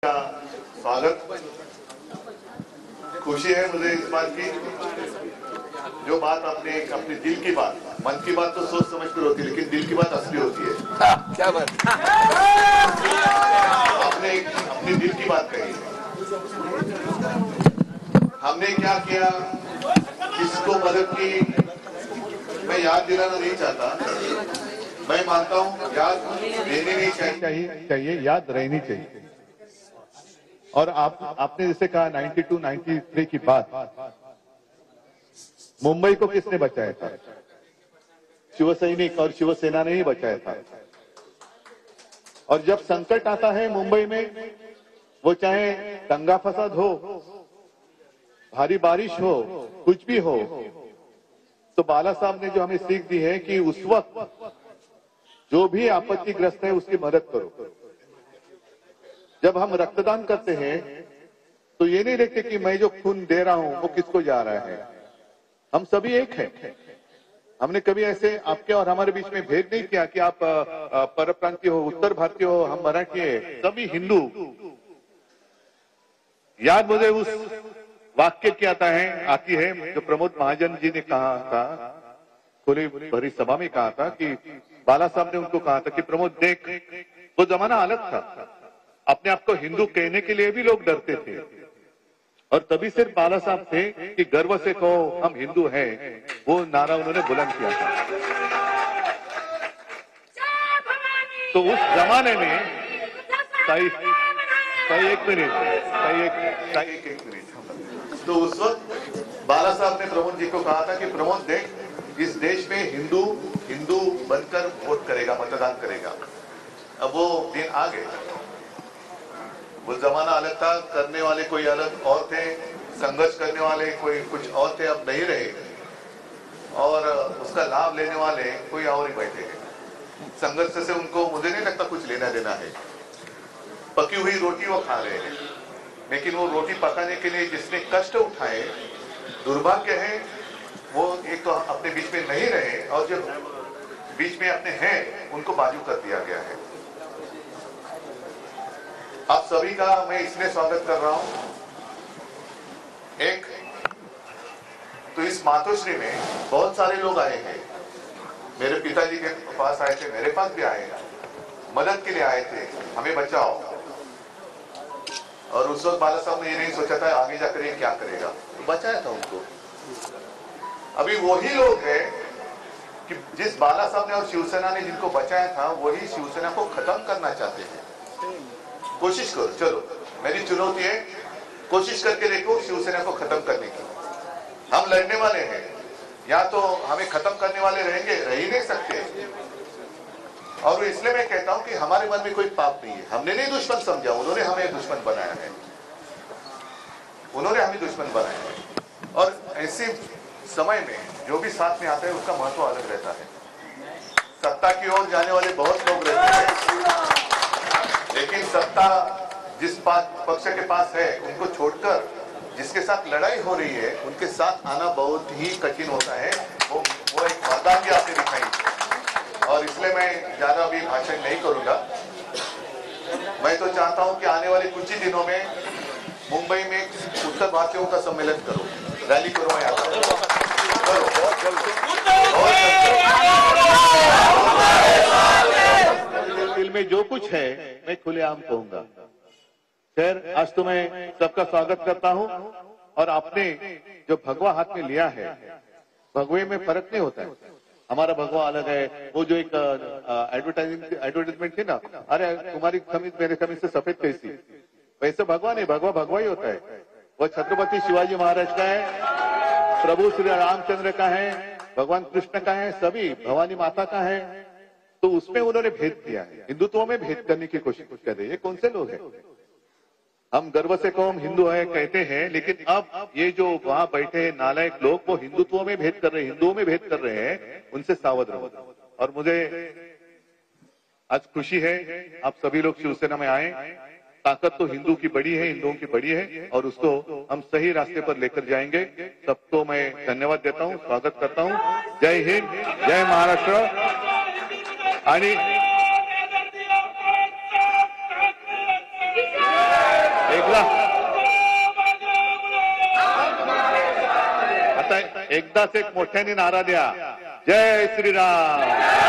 का स्वागत। खुशी है मुझे इस बात की, जो बात आपने अपने दिल की बात, मन की बात तो सोच समझ कर होती है, लेकिन दिल की बात असली होती है। क्या बात? आपने अपने दिल की बात कही। हमने क्या किया, किसको मदद की, मैं याद दिलाना नहीं चाहता। मैं मानता हूँ याद देनी नहीं चाहिए, याद रहनी चाहिए। और आपने जैसे कहा 92, 93 की बात, मुंबई को किसने बचाया था? शिवसैनिक और शिवसेना ने ही बचाया था। और जब संकट आता है मुंबई में, वो चाहे दंगा फसाद हो, भारी बारिश हो, कुछ भी हो, तो बाला साहब ने जो हमें सीख दी है कि उस वक्त जो भी आपत्तिग्रस्त है उसकी मदद करो। जब हम रक्तदान करते हैं तो ये नहीं देखते कि मैं जो खून दे रहा हूं वो किसको जा रहा है। हम सभी एक हैं। हमने कभी ऐसे आपके और हमारे बीच में भेद नहीं किया कि आप परप्रांतीय हो, उत्तर भारतीय हो, हम मराठी है, सभी हिंदू। याद मुझे उस वाक्य की आती है जो प्रमोद महाजन जी ने कहा था, खुली भरी सभा में कहा था कि बाला साहब ने उनको कहा था कि प्रमोद देख, वो जमाना अलग था, अपने आप को हिंदू कहने के लिए भी लोग डरते थे, और तभी सिर्फ बाला साहब थे कि गर्व से कहो हम हिंदू हैं, वो नारा उन्होंने बुलंद किया था। तो उस जमाने में एक मिनट, तो उस वक्त बाला साहब ने प्रमोद जी को कहा था कि प्रमोद देख, इस देश में हिंदू हिंदू बनकर वोट करेगा, मतदान करेगा। अब वो दिन आ गए। वो जमाना अलग था, करने वाले कोई अलग और थे, संघर्ष करने वाले कोई कुछ और थे, अब नहीं रहे, और उसका लाभ लेने वाले कोई और ही बैठे हैं। संघर्ष से उनको, मुझे नहीं लगता कुछ लेना देना है। पकी हुई रोटी वो खा रहे हैं, लेकिन वो रोटी पकाने के लिए जिसने कष्ट उठाए, दुर्भाग्य है वो एक तो अपने बीच में नहीं रहे, और जो बीच में अपने हैं उनको बाजू कर दिया गया है। आप सभी का मैं इसलिए स्वागत कर रहा हूं। एक तो इस मातोश्री में बहुत सारे लोग आए हैं, मेरे पिताजी के पास आए थे, मेरे पास भी आए, मदद के लिए आए थे, हमें बचाओ। और उस वक्त बाला साहब ने ये नहीं सोचा था आगे जाकर ये क्या करेगा, तो बचाया था उनको। अभी वही लोग हैं कि जिस बाला साहब ने और शिवसेना ने जिनको बचाया था, वही शिवसेना को खत्म करना चाहते हैं। कोशिश करो, चलो मेरी चुनौती है, कोशिश करके देखो शिवसेना को खत्म करने की। हम लड़ने वाले हैं, या तो हमें खत्म करने वाले रहेंगे, रह ही नहीं सकते। और इसलिए मैं कहता हूं कि हमारे मन में कोई पाप नहीं है, हमने नहीं दुश्मन समझा, उन्होंने हमें दुश्मन बनाया है, उन्होंने हमें दुश्मन बनाया है। और ऐसे समय में जो भी साथ में आता है उसका महत्व अलग रहता है। सत्ता की ओर जाने वाले बहुत लोग रहते हैं, लेकिन सत्ता जिस पक्ष के पास है उनको छोड़कर जिसके साथ लड़ाई हो रही है उनके साथ आना बहुत ही कठिन होता है। वो एक मर्दानगी आपने दिखाई, और इसलिए मैं ज्यादा अभी भाषण नहीं करूंगा। मैं तो चाहता हूं कि आने वाले कुछ ही दिनों में मुंबई में उत्तर भारतीयों का सम्मेलन करो, रैली करो, मैं आता हूं, दिल में जो कुछ है मैं खुलेआम कहूंगा। खैर, आज तो मैं सबका स्वागत करता हूं, और आपने जो भगवा हाथ में लिया है, भगवे में फर्क नहीं होता है, हमारा भगवा अलग है। वो जो एक एडवर्टाइजमेंट थी ना, अरे तुम्हारी कमीज मेरे कमीज से सफेद कैसी, वैसे भगवा नहीं, भगवा भगवा ही होता है। वो छत्रपति शिवाजी महाराज का है, प्रभु श्री रामचंद्र का है, भगवान कृष्ण का है, सभी भवानी माता का है। तो उसमें उन्होंने भेद किया है, हिंदुत्व में भेद करने की कोशिश कर रहे हैं। ये कौन से लोग हैं? हम गर्व से कहो हम हिंदू हैं कहते हैं, लेकिन अब ये जो वहां बैठे हैं नालायक लोग, वो हिंदुत्व में भेद कर रहे हैं, हिंदुओं में भेद कर रहे हैं, उनसे सावध रहो। और मुझे आज खुशी है आप सभी लोग शिवसेना में आए। ताकत तो हिंदू की बड़ी है, हिंदुओं की बड़ी है, और उसको हम सही रास्ते पर लेकर जाएंगे। सबको मैं धन्यवाद देता हूं, स्वागत करता हूं। जय हिंद, जय महाराष्ट्र। आणि चला. आता एकदाच एक मोठ्याने नारा द्या, जय श्रीराम.